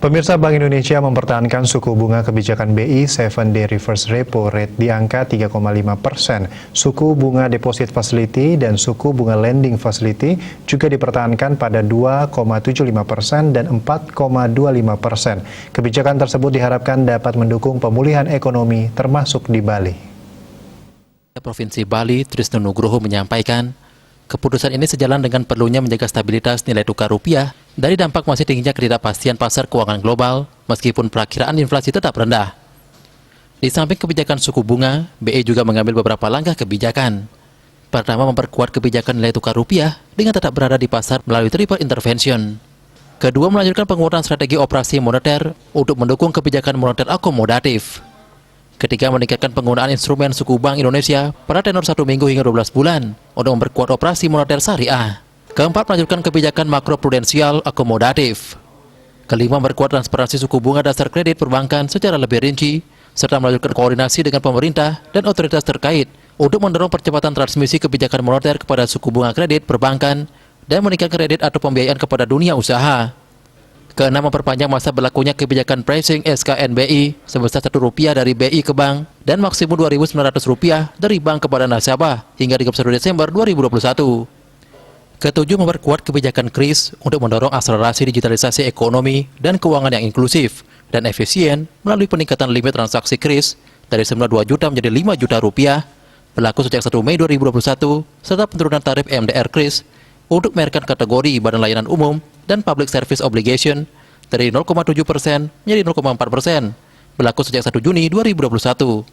Pemirsa, Bank Indonesia mempertahankan suku bunga kebijakan BI 7-day reverse repo rate di angka 3,5%. Suku bunga deposit facility dan suku bunga lending facility juga dipertahankan pada 2,75% dan 4,25%. Kebijakan tersebut diharapkan dapat mendukung pemulihan ekonomi termasuk di Bali. Provinsi Bali, Trisno Nugroho menyampaikan, keputusan ini sejalan dengan perlunya menjaga stabilitas nilai tukar rupiah dari dampak masih tingginya ketidakpastian pasar keuangan global, meskipun perakiraan inflasi tetap rendah. Di samping kebijakan suku bunga, BI juga mengambil beberapa langkah kebijakan. Pertama, memperkuat kebijakan nilai tukar rupiah dengan tetap berada di pasar melalui triple intervention. Kedua, melanjutkan penguatan strategi operasi moneter untuk mendukung kebijakan moneter akomodatif. Ketiga, meningkatkan penggunaan instrumen suku Bank Indonesia pada tenor 1 minggu hingga 12 bulan untuk memperkuat operasi moneter syariah. Keempat, melanjutkan kebijakan makroprudensial akomodatif. Kelima, memperkuat transparansi suku bunga dasar kredit perbankan secara lebih rinci, serta melanjutkan koordinasi dengan pemerintah dan otoritas terkait untuk mendorong percepatan transmisi kebijakan moneter kepada suku bunga kredit perbankan dan meningkatkan kredit atau pembiayaan kepada dunia usaha. Keenam, memperpanjang masa berlakunya kebijakan pricing SKNBI sebesar Rp1 dari BI ke bank dan maksimum Rp2.900 dari bank kepada nasabah hingga 31 Desember 2021. Ketujuh, memperkuat kebijakan KRIS untuk mendorong akselerasi digitalisasi ekonomi dan keuangan yang inklusif dan efisien melalui peningkatan limit transaksi KRIS dari semula 2 juta menjadi 5 juta rupiah berlaku sejak 1 Mei 2021 serta penurunan tarif MDR KRIS untuk merek kategori badan layanan umum dan public service obligation dari 0,7% menjadi 0,4% berlaku sejak 1 Juni 2021.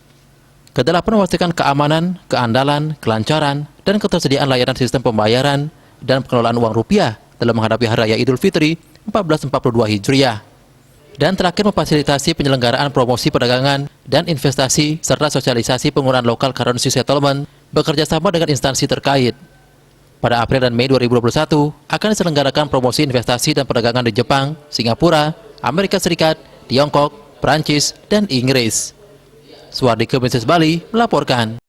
Kedelapan, memastikan keamanan, keandalan, kelancaran, dan ketersediaan layanan sistem pembayaran dan pengelolaan uang rupiah dalam menghadapi Hari Raya Idul Fitri 1442 Hijriah. Dan terakhir, memfasilitasi penyelenggaraan promosi perdagangan dan investasi serta sosialisasi penggunaan local currency settlement bekerja sama dengan instansi terkait. Pada April dan Mei 2021 akan diselenggarakan promosi investasi dan perdagangan di Jepang, Singapura, Amerika Serikat, Tiongkok, Prancis, dan Inggris. Suardike, Bali, melaporkan.